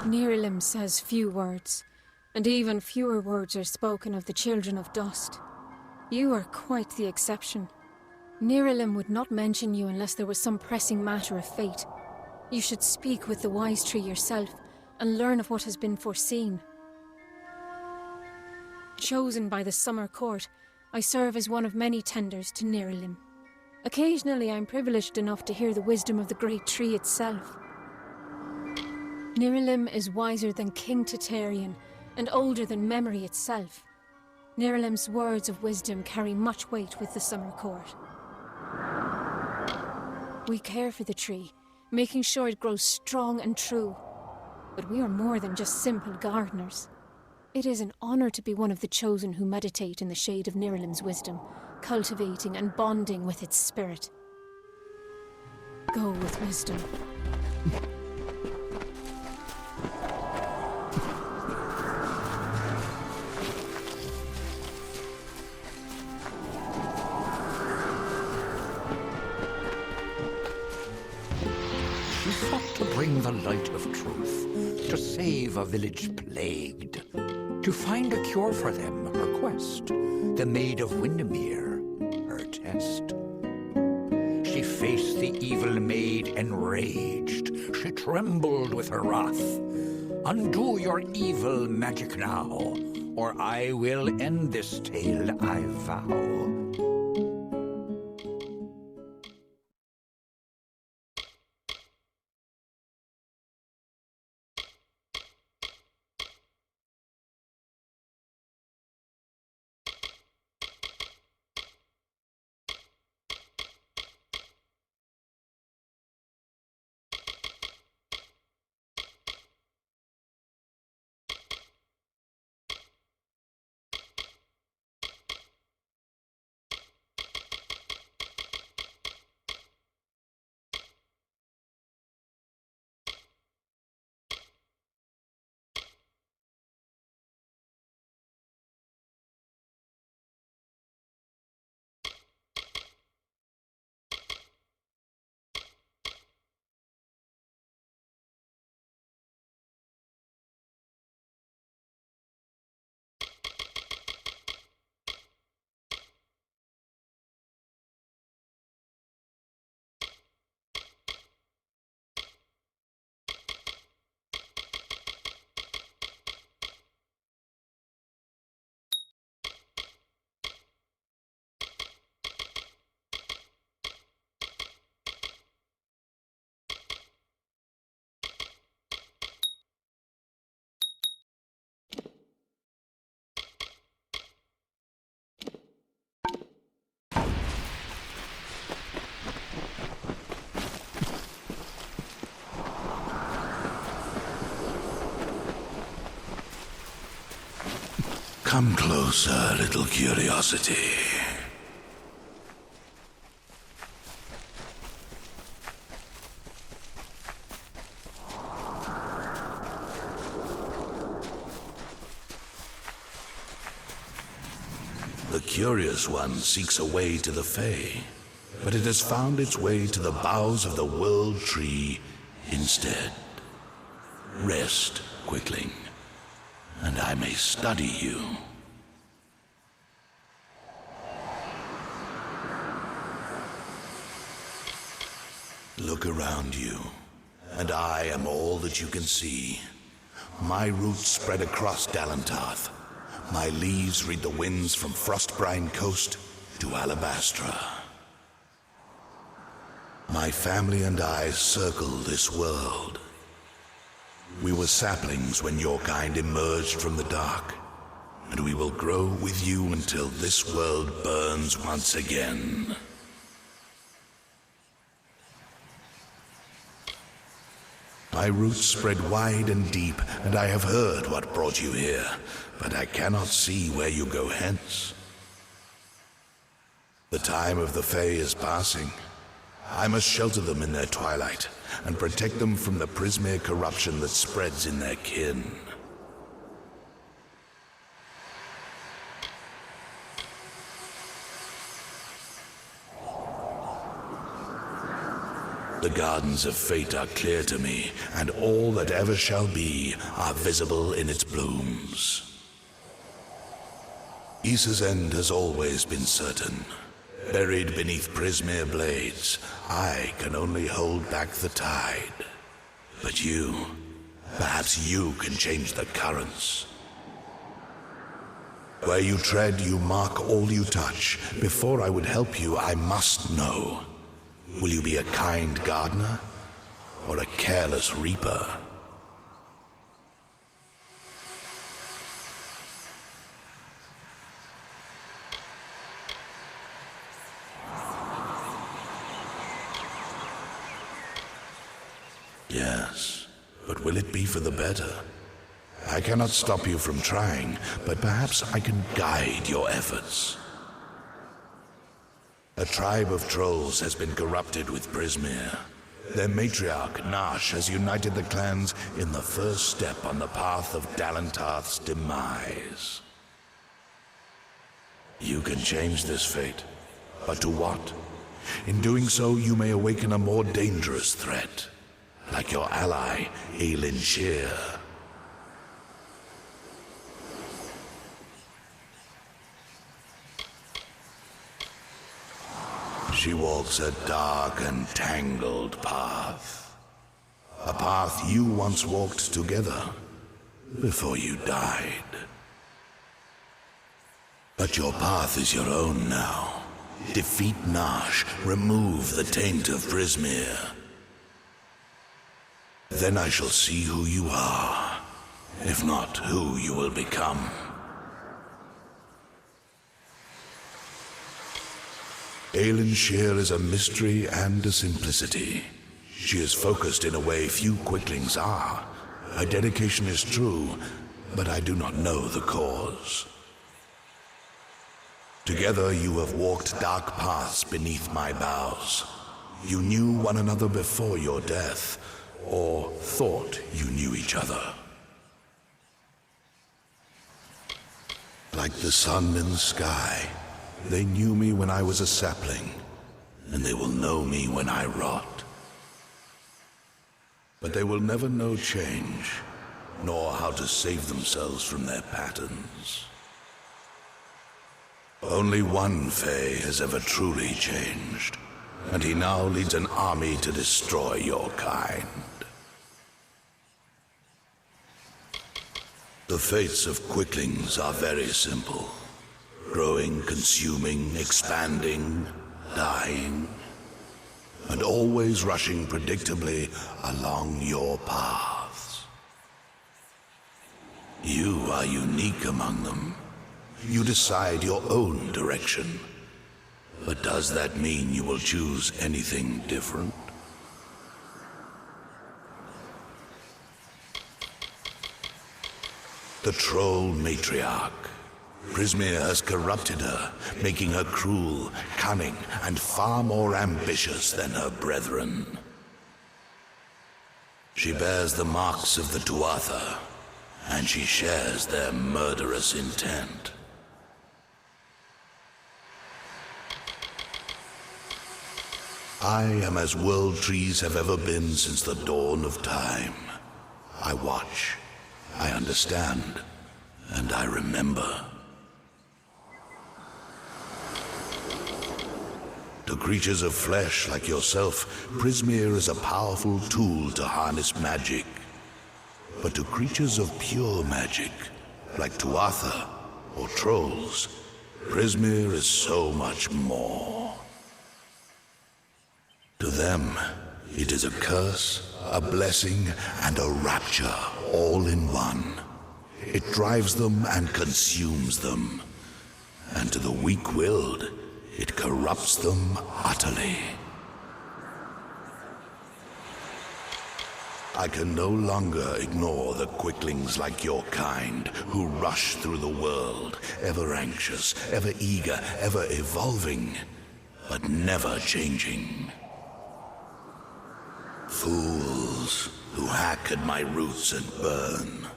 Nerilim says few words, and even fewer words are spoken of the children of dust. You are quite the exception. Nerilim would not mention you unless there was some pressing matter of fate. You should speak with the wise tree yourself and learn of what has been foreseen. Chosen by the Summer Court, I serve as one of many tenders to Nerilim. Occasionally I am privileged enough to hear the wisdom of the great tree itself. Nerilim is wiser than King Tatarian, and older than memory itself. Nerilim's words of wisdom carry much weight with the Summer Court. We care for the tree, making sure it grows strong and true. But we are more than just simple gardeners. It is an honor to be one of the chosen who meditate in the shade of Nerilim's wisdom, cultivating and bonding with its spirit. Go with wisdom. She sought to bring the light of truth, to save a village plagued, to find a cure for them, her quest, the Maid of Windermere, her test. She faced the evil maid enraged, she trembled with her wrath. Undo your evil magic now, or I will end this tale, I vow. Come closer, little curiosity. The curious one seeks a way to the Fae, but it has found its way to the boughs of the World Tree instead. Rest, Quickling, and I may study you. Look around you, and I am all that you can see. My roots spread across Dalantarth. My leaves read the winds from Frostbrine Coast to Alabastra. My family and I circle this world. We were saplings when your kind emerged from the dark, and we will grow with you until this world burns once again. My roots spread wide and deep, and I have heard what brought you here, but I cannot see where you go hence. The time of the Fae is passing. I must shelter them in their twilight, and protect them from the Prismere corruption that spreads in their kin. The gardens of fate are clear to me, and all that ever shall be are visible in its blooms. Issa's end has always been certain. Buried beneath Prismere blades, I can only hold back the tide. But you, perhaps you can change the currents. Where you tread, you mark all you touch. Before I would help you, I must know. Will you be a kind gardener or a careless reaper? Yes, but will it be for the better? I cannot stop you from trying, but perhaps I can guide your efforts. A tribe of trolls has been corrupted with Prismere. Their matriarch, Nash, has united the clans in the first step on the path of Dalantarth's demise. You can change this fate, but to what? In doing so, you may awaken a more dangerous threat, like your ally, Aelin Shear. She walks a dark and tangled path. A path you once walked together before you died. But your path is your own now. Defeat Nash, remove the taint of Prismere. Then I shall see who you are, if not who you will become. Aelin Shear is a mystery and a simplicity. She is focused in a way few Quicklings are. Her dedication is true, but I do not know the cause. Together you have walked dark paths beneath my boughs. You knew one another before your death, or thought you knew each other. Like the sun in the sky, they knew me when I was a sapling, and they will know me when I rot. But they will never know change, nor how to save themselves from their patterns. Only one Fae has ever truly changed, and he now leads an army to destroy your kind. The fates of Quicklings are very simple. Growing, consuming, expanding, dying, and always rushing predictably along your paths. You are unique among them. You decide your own direction. But does that mean you will choose anything different? The Troll Matriarch. Prismeer has corrupted her, making her cruel, cunning, and far more ambitious than her brethren. She bears the marks of the Tuatha, and she shares their murderous intent. I am as world trees have ever been since the dawn of time. I watch, I understand, and I remember. To creatures of flesh like yourself, Prismeer is a powerful tool to harness magic. But to creatures of pure magic, like Tuatha or trolls, Prismeer is so much more. To them, it is a curse, a blessing, and a rapture all in one. It drives them and consumes them. And to the weak-willed, it corrupts them utterly. I can no longer ignore the quicklings like your kind who rush through the world, ever anxious, ever eager, ever evolving, but never changing. Fools who hack at my roots and burn,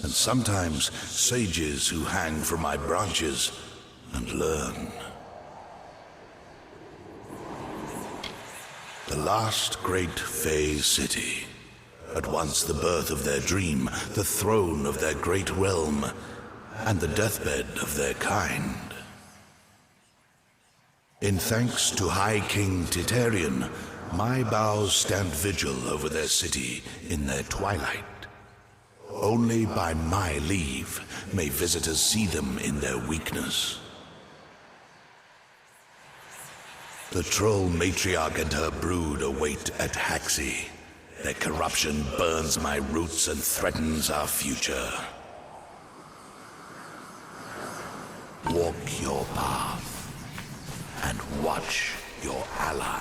and sometimes sages who hang from my branches and learn. The last great Fey city, at once the birth of their dream, the throne of their great realm, and the deathbed of their kind. In thanks to High King Titarian, my boughs stand vigil over their city in their twilight. Only by my leave may visitors see them in their weakness. The troll matriarch and her brood await at Haxi. Their corruption burns my roots and threatens our future. Walk your path and watch your ally.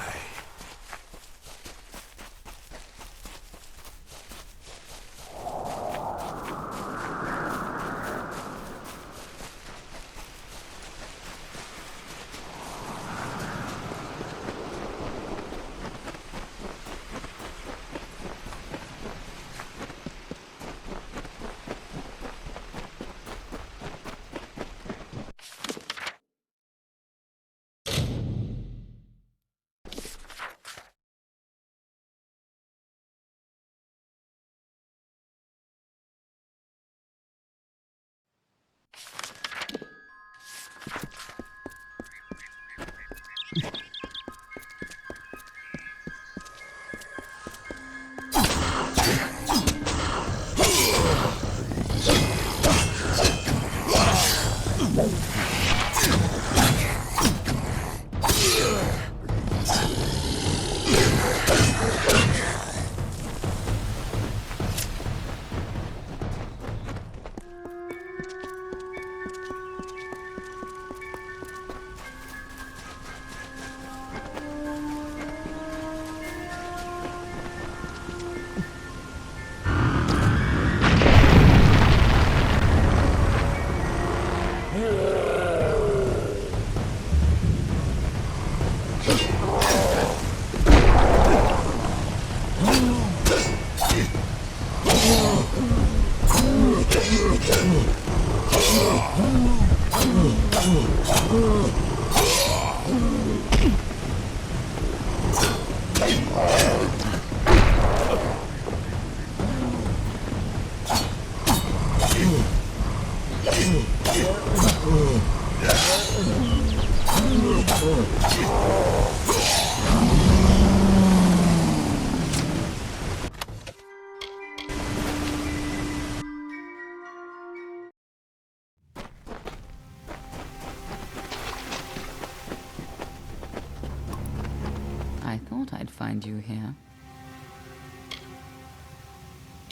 I thought I'd find you here.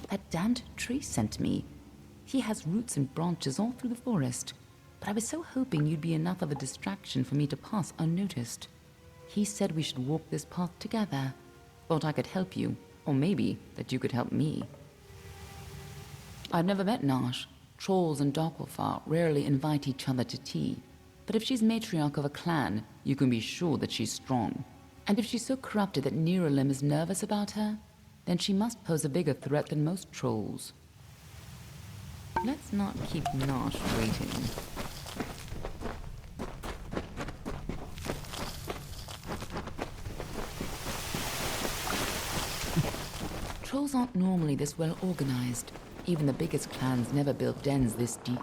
That damned tree sent me. He has roots and branches all through the forest, but I was so hoping you'd be enough of a distraction for me to pass unnoticed. He said we should walk this path together. Thought I could help you, or maybe that you could help me. I've never met Nash. Trolls and Darkwolfar rarely invite each other to tea, but if she's matriarch of a clan, you can be sure that she's strong. And if she's so corrupted that Niralim is nervous about her, then she must pose a bigger threat than most trolls. Let's not keep Nosh waiting. Trolls aren't normally this well organized. Even the biggest clans never built dens this deep.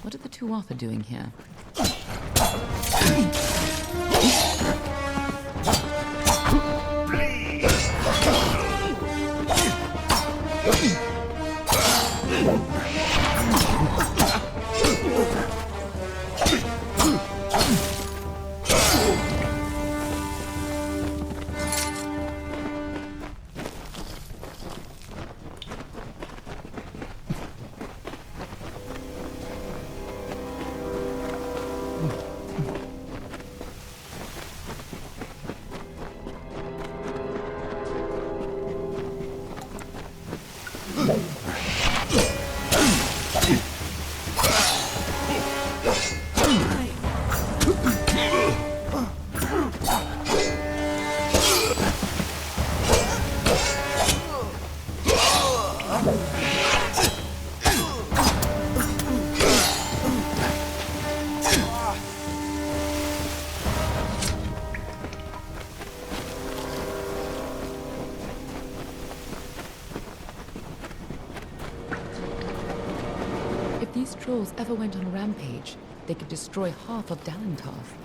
What are the two Arthur doing here? If these trolls ever went on a rampage, they could destroy half of Dalentarth.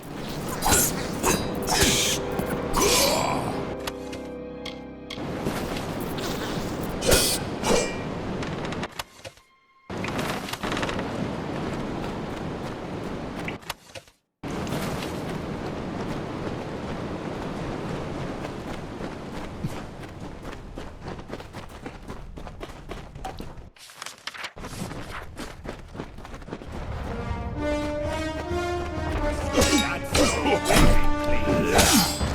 Please.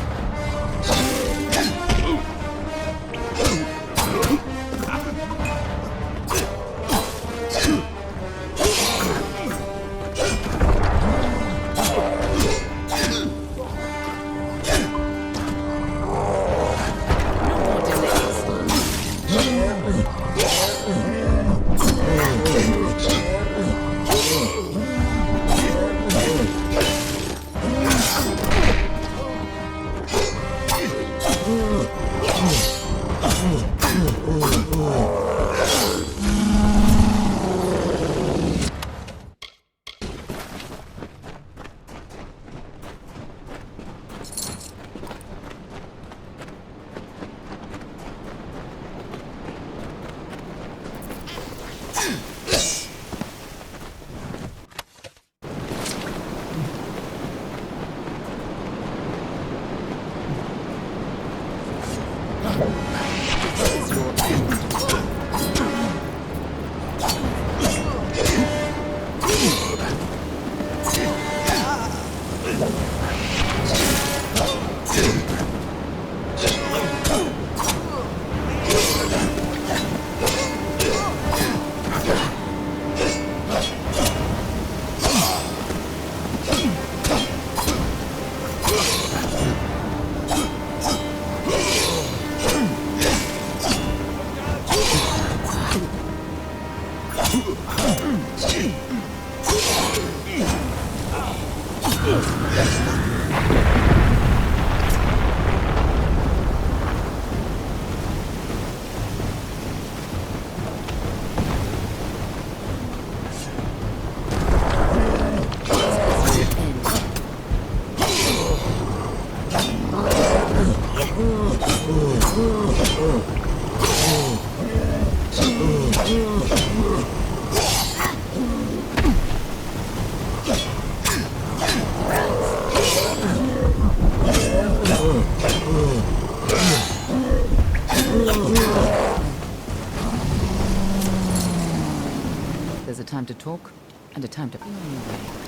time to talk and a time to be on your way.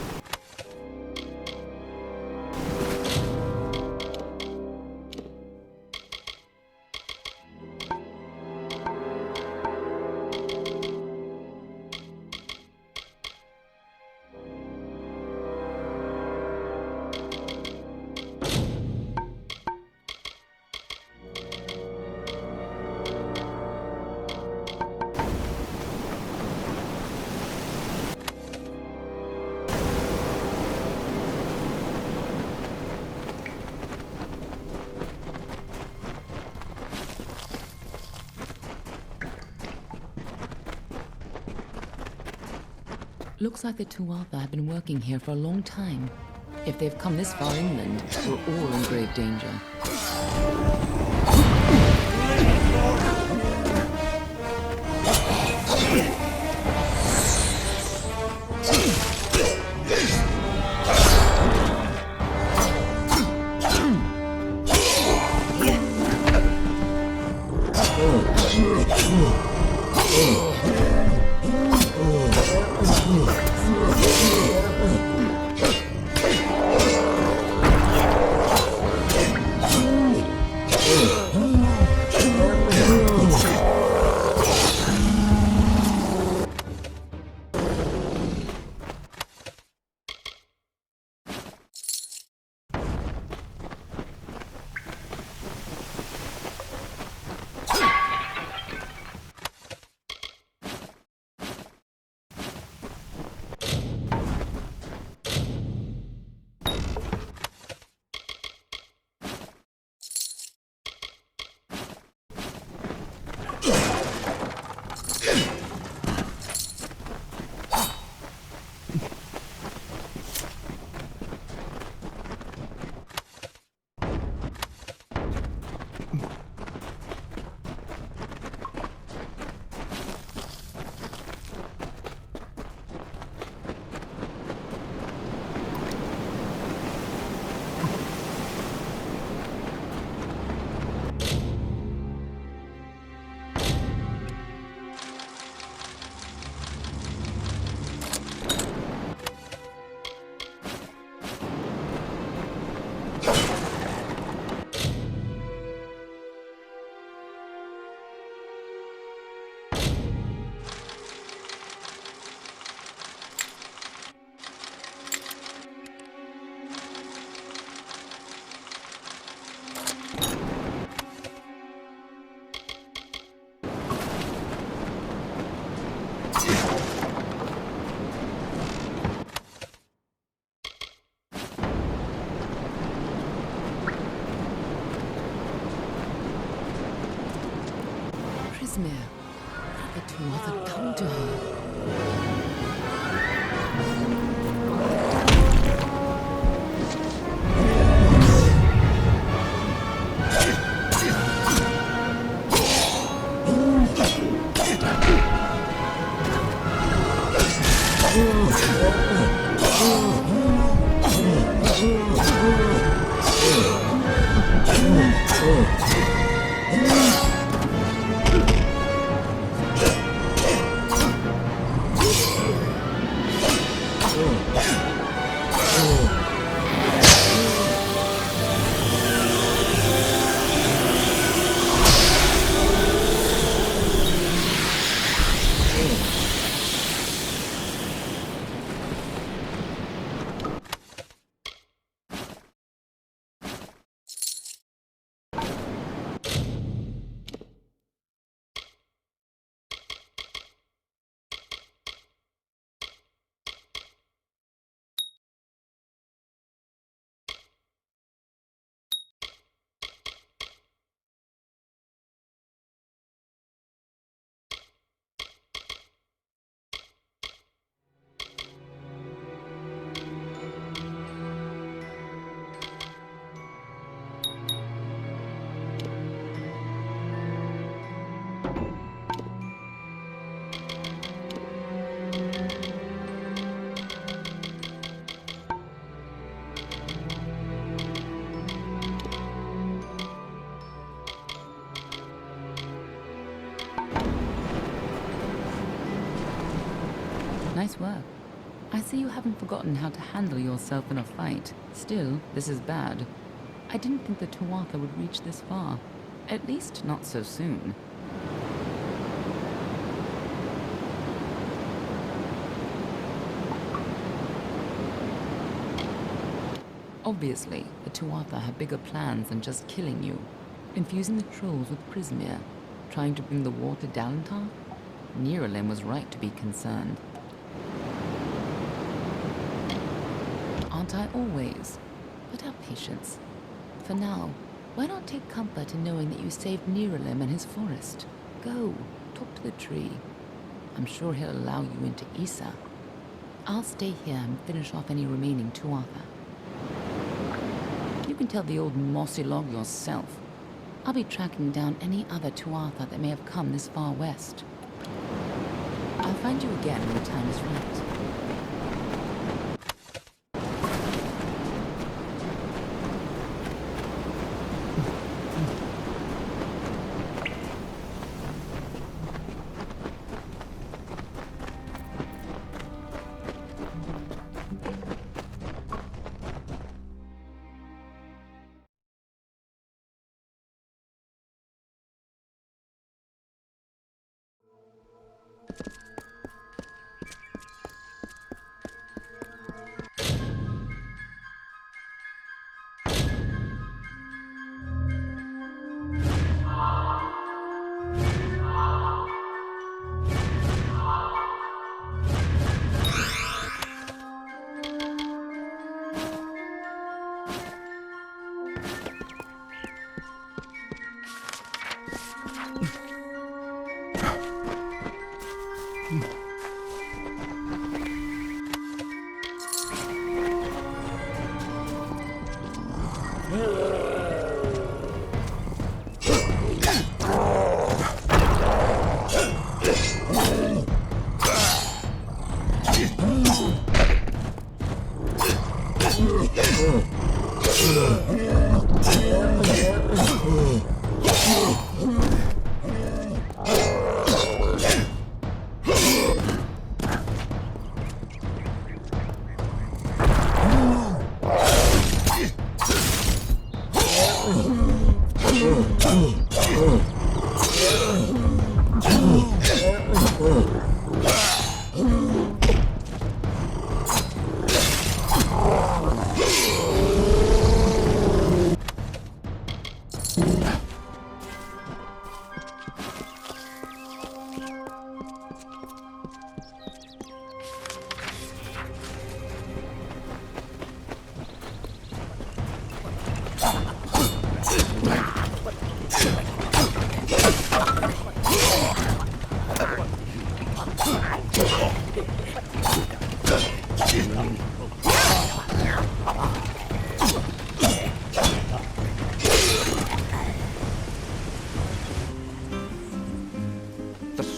Looks like the Tuatha have been working here for a long time. If they've come this far inland, we're all in grave danger. Prismere, the Tuatha come to her. Nice work. I see you haven't forgotten how to handle yourself in a fight. Still, this is bad. I didn't think the Tuatha would reach this far. At least not so soon. Obviously, the Tuatha have bigger plans than just killing you. Infusing the trolls with Prismere, trying to bring the war to Dalentar? Niralim was right to be concerned. Aren't I always? But have patience. For now, why not take comfort in knowing that you saved Niralim and his forest? Go, talk to the tree. I'm sure he'll allow you into Issa. I'll stay here and finish off any remaining Tuatha. You can tell the old mossy log yourself. I'll be tracking down any other Tuatha that may have come this far west. I'll find you again when the time is right.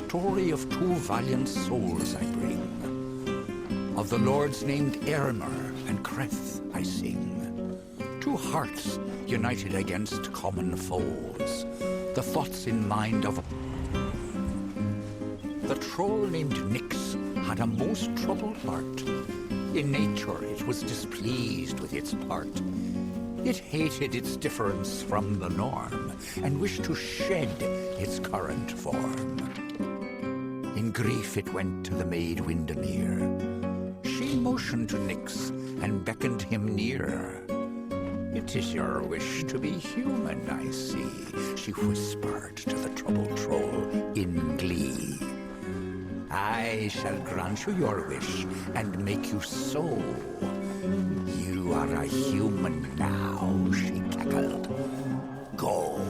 Story of two valiant souls I bring. Of the lords named Ermer and Kreth I sing. Two hearts united against common foes. The thoughts in mind of the troll named Nyx had a most troubled heart. In nature it was displeased with its part. It hated its difference from the norm, and wished to shed its current form. In grief it went to the maid Windermere. She motioned to Nyx and beckoned him near. "It is your wish to be human, I see," she whispered to the troubled troll in glee. "I shall grant you your wish and make you so. You are a human now," she cackled. "Go."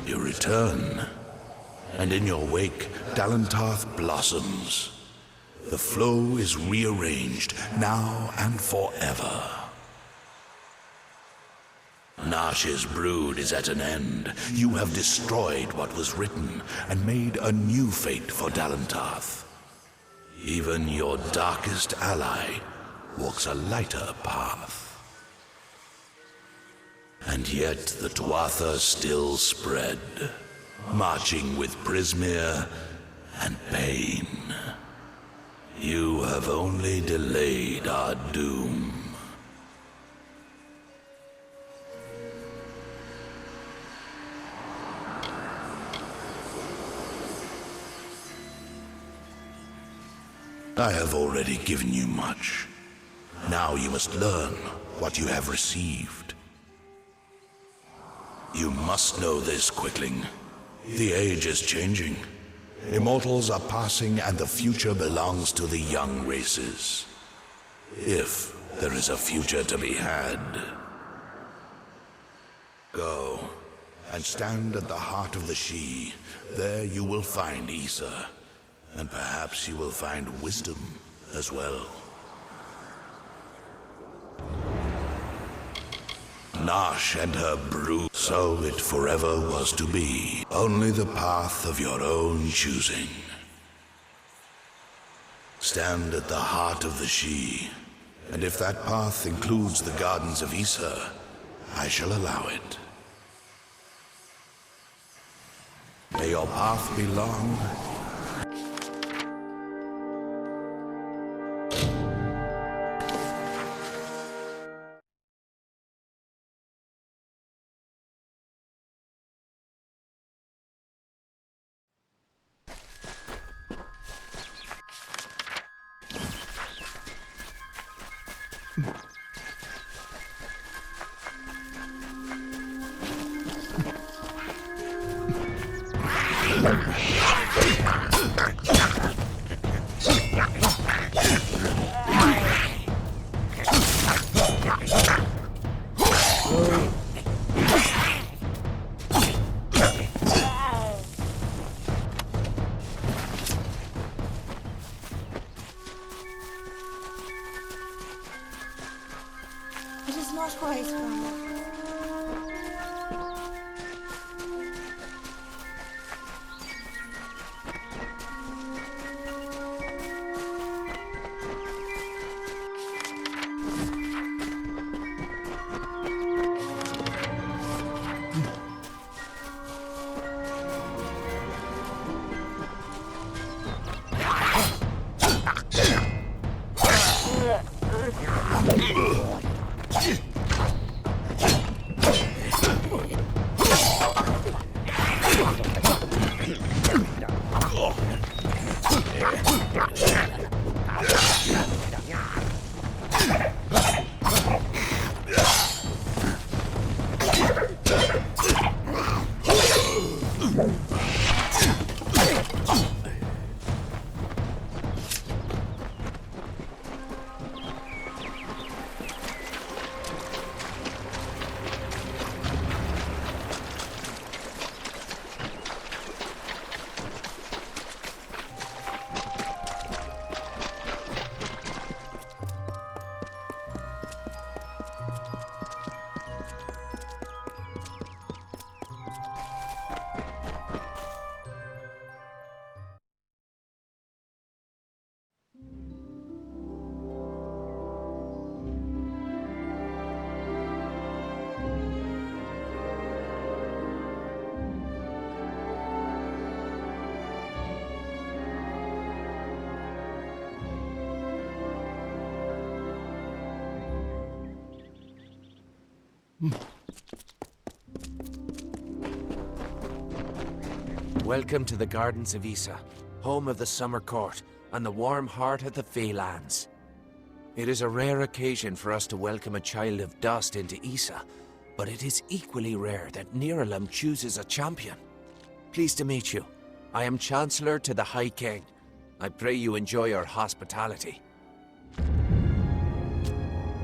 You return, and in your wake, Dalentarth blossoms. The flow is rearranged, now and forever. Nash's brood is at an end. You have destroyed what was written, and made a new fate for Dalantarth. Even your darkest ally walks a lighter path. And yet the Tuatha still spread, marching with Prismere and pain. You have only delayed our doom. I have already given you much. Now you must learn what you have received. You must know this, Quickling. The age is changing. Immortals are passing, and the future belongs to the young races. If there is a future to be had. Go, and stand at the heart of the She. There you will find Issa. And perhaps you will find wisdom as well. Nash and her brood, so it forever was to be. Only the path of your own choosing. Stand at the heart of the She, and if that path includes the gardens of Issa, I shall allow it. May your path be long. It is not wise, Grandma. Welcome to the Gardens of Issa, home of the Summer Court, and the warm heart of the Feylands. It is a rare occasion for us to welcome a child of dust into Issa, but it is equally rare that Niralim chooses a champion. Pleased to meet you. I am Chancellor to the High King. I pray you enjoy our hospitality.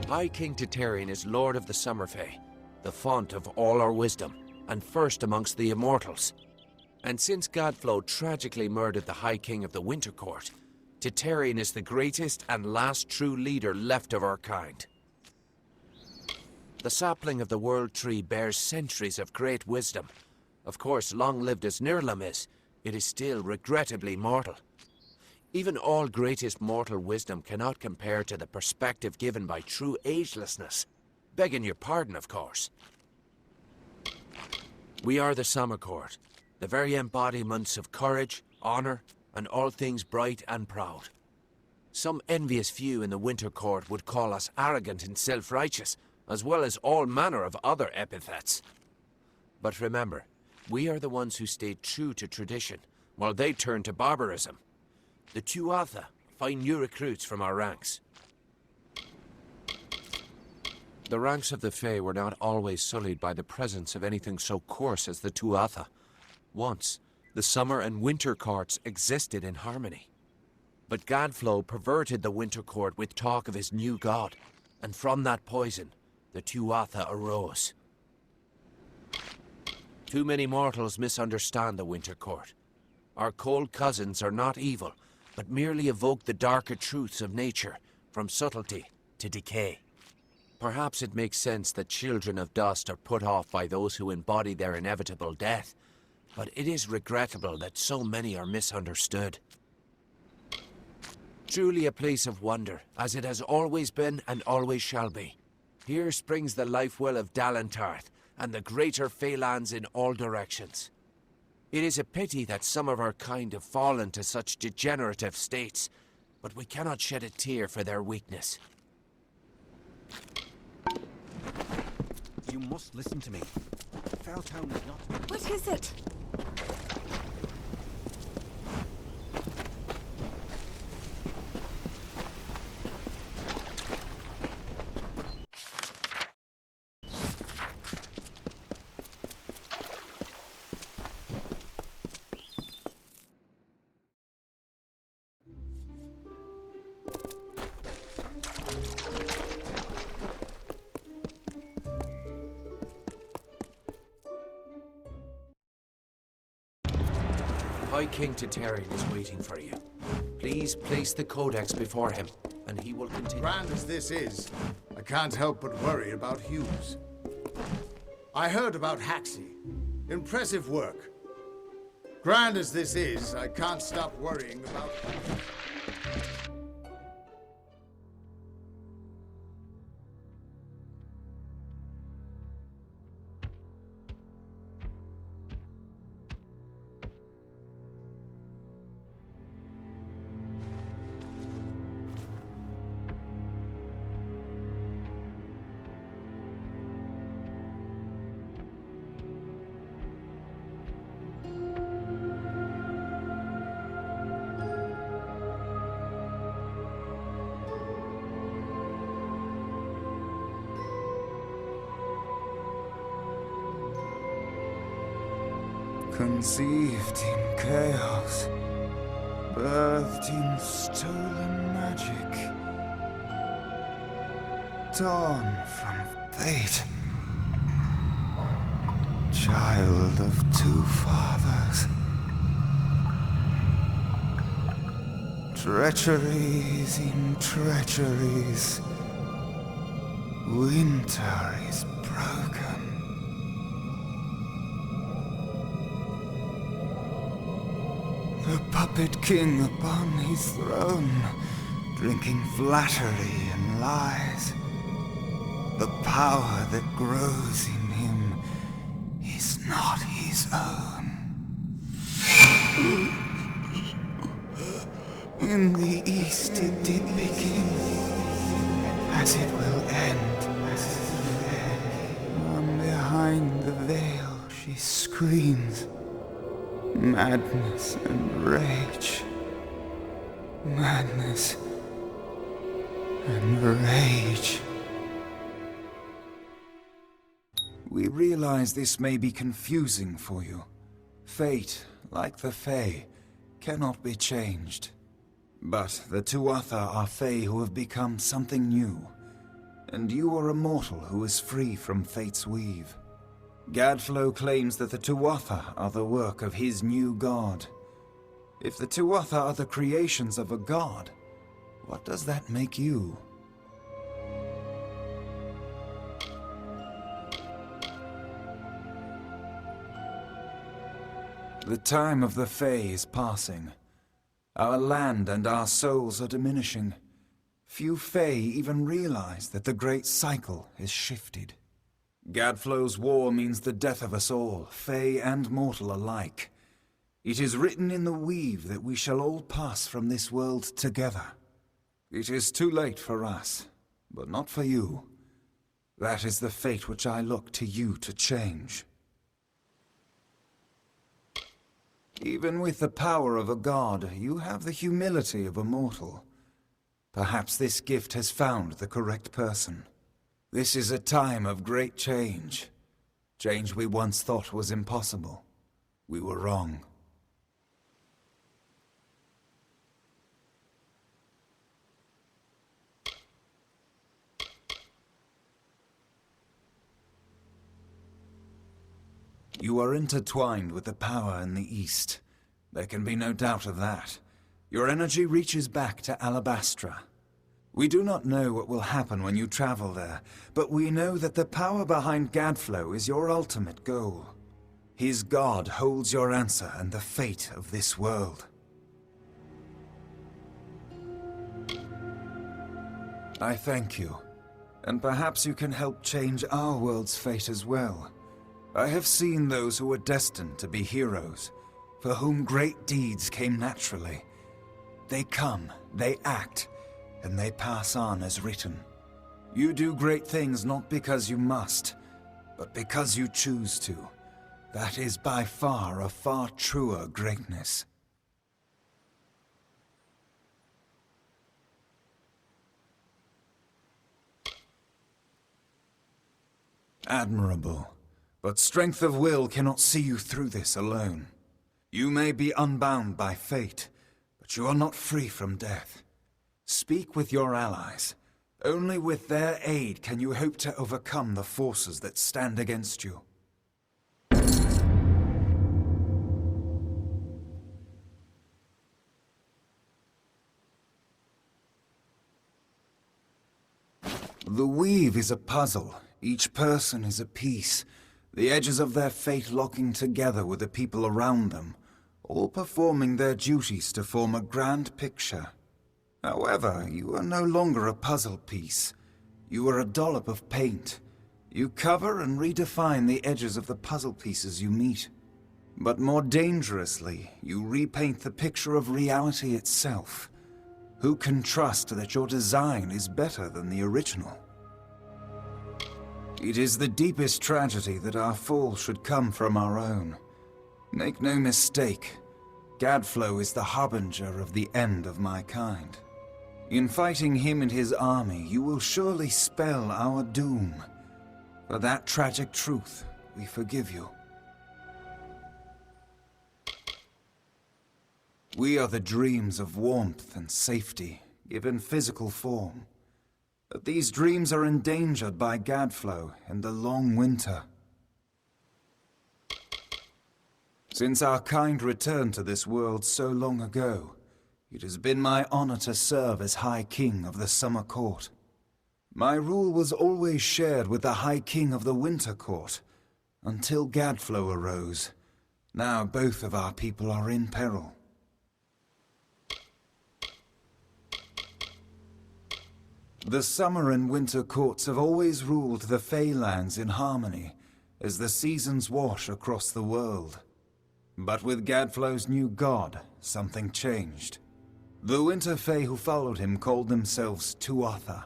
High King Titarian is Lord of the Summerfey, the font of all our wisdom, and first amongst the immortals. And since Godflow tragically murdered the High King of the Winter Court, Titarian is the greatest and last true leader left of our kind. The sapling of the World Tree bears centuries of great wisdom. Of course, long-lived as Nirlam is, it is still regrettably mortal. Even all greatest mortal wisdom cannot compare to the perspective given by true agelessness. Begging your pardon, of course. We are the Summer Court, the very embodiments of courage, honor, and all things bright and proud. Some envious few in the Winter Court would call us arrogant and self-righteous, as well as all manner of other epithets. But remember, we are the ones who stayed true to tradition, while they turned to barbarism. The Tuatha find new recruits from our ranks. The ranks of the Fae were not always sullied by the presence of anything so coarse as the Tuatha. Once, the Summer and Winter Courts existed in harmony. But Gadflow perverted the Winter Court with talk of his new god, and from that poison, the Tuatha arose. Too many mortals misunderstand the Winter Court. Our cold cousins are not evil, but merely evoke the darker truths of nature, from subtlety to decay. Perhaps it makes sense that children of dust are put off by those who embody their inevitable death, but it is regrettable that so many are misunderstood. Truly a place of wonder, as it has always been and always shall be. Here springs the life well of Dalentarth, and the greater Phalanx in all directions. It is a pity that some of our kind have fallen to such degenerative states, but we cannot shed a tear for their weakness. You must listen to me. Felltown is not... What is it? High King Titarian is waiting for you. Please place the Codex before him, and he will continue. Grand as this is, I can't help but worry about Hughes. I heard about Haxi. Impressive work. Grand as this is, I can't stop worrying about... Conceived in chaos, birthed in stolen magic, torn from fate, child of two fathers, treacheries in treacheries, winter is broken. The puppet king upon his throne, drinking flattery and lies. The power that grows in him is not his own. In the east it did begin, as it will end. From behind the veil she screams. Madness and rage. Madness and rage. We realize this may be confusing for you. Fate, like the Fae, cannot be changed. But the Tuatha are Fae who have become something new. And you are a mortal who is free from Fate's weave. Gadflow claims that the Tuatha are the work of his new god. If the Tuatha are the creations of a god, what does that make you? The time of the Fae is passing. Our land and our souls are diminishing. Few Fae even realize that the great cycle is shifted. Gadflow's war means the death of us all, Fae and mortal alike. It is written in the weave that we shall all pass from this world together. It is too late for us, but not for you. That is the fate which I look to you to change. Even with the power of a god, you have the humility of a mortal. Perhaps this gift has found the correct person. This is a time of great change. Change we once thought was impossible. We were wrong. You are intertwined with the power in the East. There can be no doubt of that. Your energy reaches back to Alabastra. We do not know what will happen when you travel there, but we know that the power behind Gadflow is your ultimate goal. His god holds your answer and the fate of this world. I thank you, and perhaps you can help change our world's fate as well. I have seen those who were destined to be heroes, for whom great deeds came naturally. They come, they act, and they pass on as written. You do great things not because you must, but because you choose to. That is by far a far truer greatness. Admirable. But strength of will cannot see you through this alone. You may be unbound by fate, but you are not free from death. Speak with your allies. Only with their aid can you hope to overcome the forces that stand against you. The weave is a puzzle. Each person is a piece. The edges of their fate locking together with the people around them, all performing their duties to form a grand picture. However, you are no longer a puzzle piece. You are a dollop of paint. You cover and redefine the edges of the puzzle pieces you meet. But more dangerously, you repaint the picture of reality itself. Who can trust that your design is better than the original? It is the deepest tragedy that our fall should come from our own. Make no mistake, Gadflow is the harbinger of the end of my kind. In fighting him and his army, you will surely spell our doom. For that tragic truth, we forgive you. We are the dreams of warmth and safety, given physical form. But these dreams are endangered by Gadflow and the long winter. Since our kind returned to this world so long ago, it has been my honor to serve as High King of the Summer Court. My rule was always shared with the High King of the Winter Court, until Gadflow arose. Now both of our people are in peril. The Summer and Winter Courts have always ruled the Feylands in harmony, as the seasons wash across the world. But with Gadflow's new god, something changed. The Winter Fae who followed him called themselves Tuatha,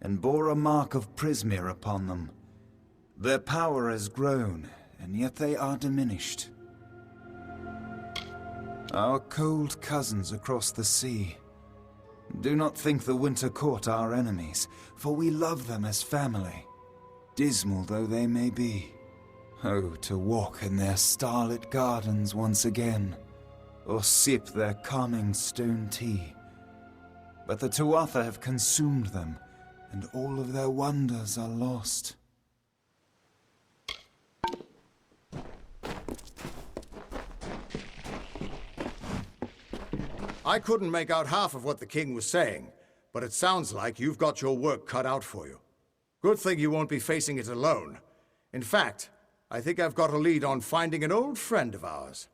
and bore a mark of Prismir upon them. Their power has grown, and yet they are diminished. Our cold cousins across the sea. Do not think the Winter Court our enemies, for we love them as family, dismal though they may be. Oh, to walk in their starlit gardens once again, or sip their calming stone tea. But the Tuatha have consumed them, and all of their wonders are lost. I couldn't make out half of what the king was saying, but it sounds like you've got your work cut out for you. Good thing you won't be facing it alone. In fact, I think I've got a lead on finding an old friend of ours.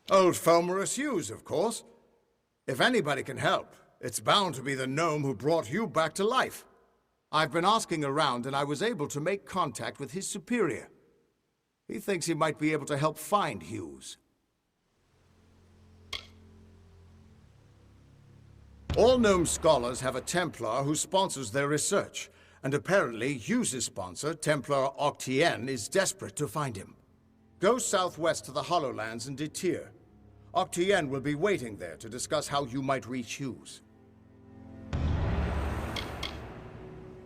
Old Fomorus Hughes, of course. If anybody can help, it's bound to be the gnome who brought you back to life. I've been asking around, and I was able to make contact with his superior. He thinks he might be able to help find Hughes. All gnome scholars have a Templar who sponsors their research, and apparently Hughes' sponsor, Templar Octien, is desperate to find him. Go southwest to the Hollowlands and Detir. Octien will be waiting there to discuss how you might reach Hughes.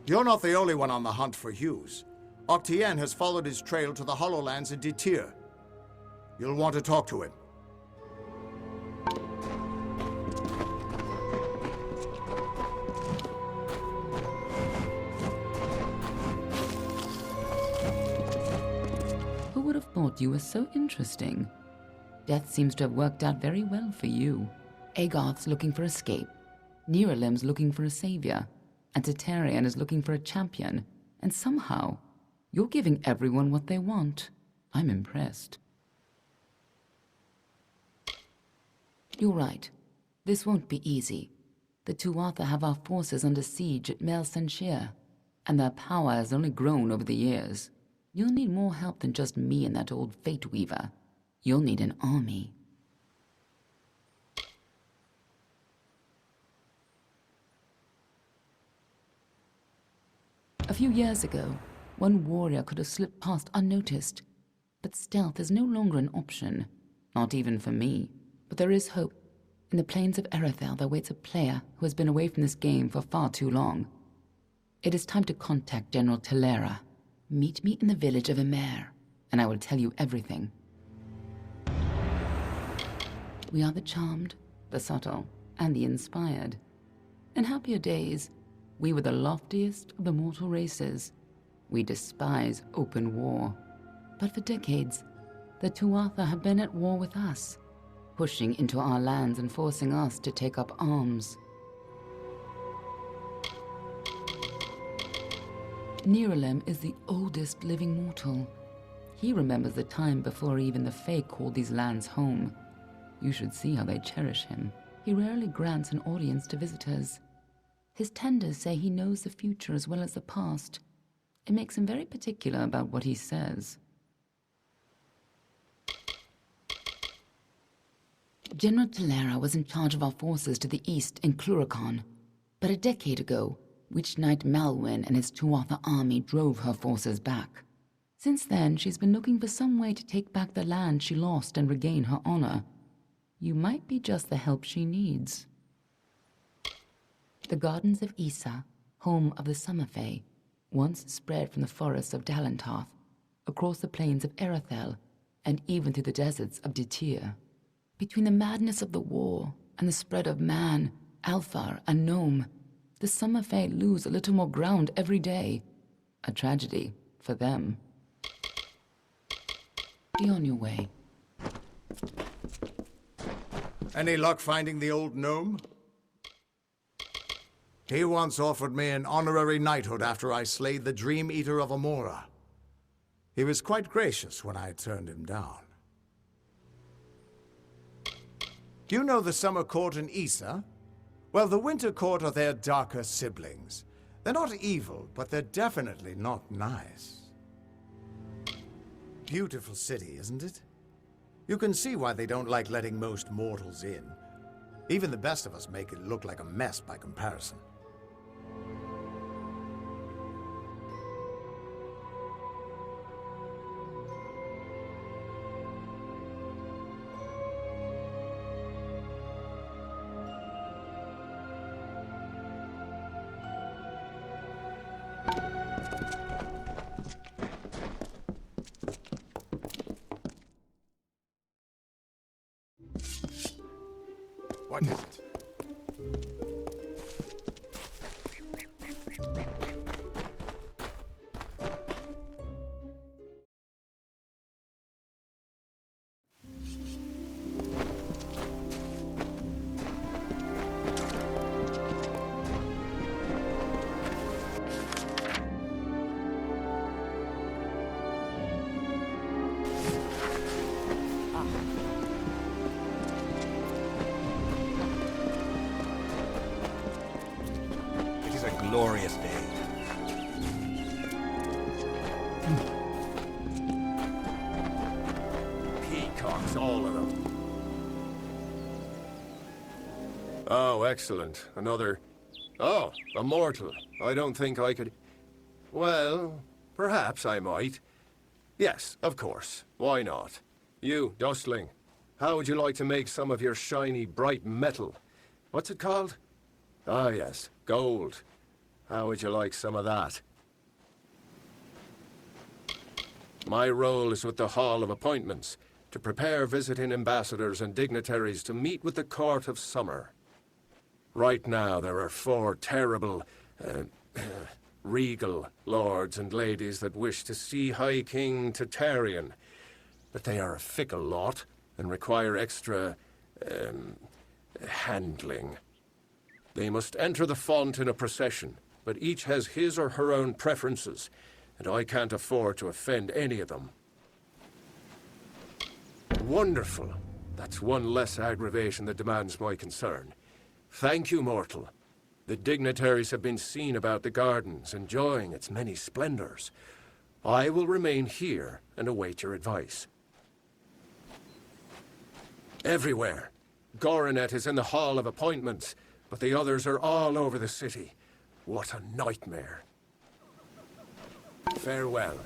You're not the only one on the hunt for Hughes. Octien has followed his trail to the Hollowlands in Detir. You'll want to talk to him. Who would have thought you were so interesting? Death seems to have worked out very well for you. Agarth's looking for escape. Neralim's looking for a savior. And Tatarian is looking for a champion. And somehow, you're giving everyone what they want. I'm impressed. You're right. This won't be easy. The Tuatha have our forces under siege at Mel Senshir, and their power has only grown over the years. You'll need more help than just me and that old Fate Weaver. You'll need an army. A few years ago, one warrior could have slipped past unnoticed, but stealth is no longer an option, not even for me. But there is hope. In the plains of Erethel there waits a player who has been away from this game for far too long. It is time to contact General Telera. Meet me in the village of Emer, and I will tell you everything. We are the charmed, the subtle, and the inspired. In happier days, we were the loftiest of the mortal races. We despise open war. But for decades, the Tuatha have been at war with us, pushing into our lands and forcing us to take up arms. Neralim is the oldest living mortal. He remembers the time before even the Fae called these lands home. You should see how they cherish him. He rarely grants an audience to visitors. His tenders say he knows the future as well as the past. It makes him very particular about what he says. General Telera was in charge of our forces to the east in Cluracan. But a decade ago, Witch Knight Malwyn and his Tuatha army drove her forces back. Since then, she's been looking for some way to take back the land she lost and regain her honor. You might be just the help she needs. The Gardens of Issa, home of the Summer Fae, once spread from the forests of Dalantarth, across the plains of Erethel, and even through the deserts of Detir. Between the madness of the war and the spread of man, Alfar, and Gnome, the Summer Fae lose a little more ground every day. A tragedy for them. Be on your way. Any luck finding the old gnome? He once offered me an honorary knighthood after I slayed the Dream Eater of Amora. He was quite gracious when I turned him down. Do you know the Summer Court in Issa? Well, the Winter Court are their darker siblings. They're not evil, but they're definitely not nice. Beautiful city, isn't it? You can see why they don't like letting most mortals in. Even the best of us make it look like a mess by comparison. What is it? glorious day. Peacocks, all of them. Oh, excellent. Another... Oh, a mortal. I don't think I could... Well, perhaps I might. Yes, of course. Why not? You, Dustling, how would you like to make some of your shiny, bright metal? What's it called? Ah, yes, gold. How would you like some of that? My role is with the Hall of Appointments, to prepare visiting ambassadors and dignitaries to meet with the Court of Summer. Right now, there are 4 terrible, regal lords and ladies that wish to see High King Tartarian, but they are a fickle lot and require extra, handling. They must enter the font in a procession, but each has his or her own preferences, and I can't afford to offend any of them. Wonderful. That's one less aggravation that demands my concern. Thank you, mortal. The dignitaries have been seen about the gardens, enjoying its many splendors. I will remain here and await your advice. Everywhere. Goronet is in the Hall of Appointments, but the others are all over the city. What a nightmare. Farewell.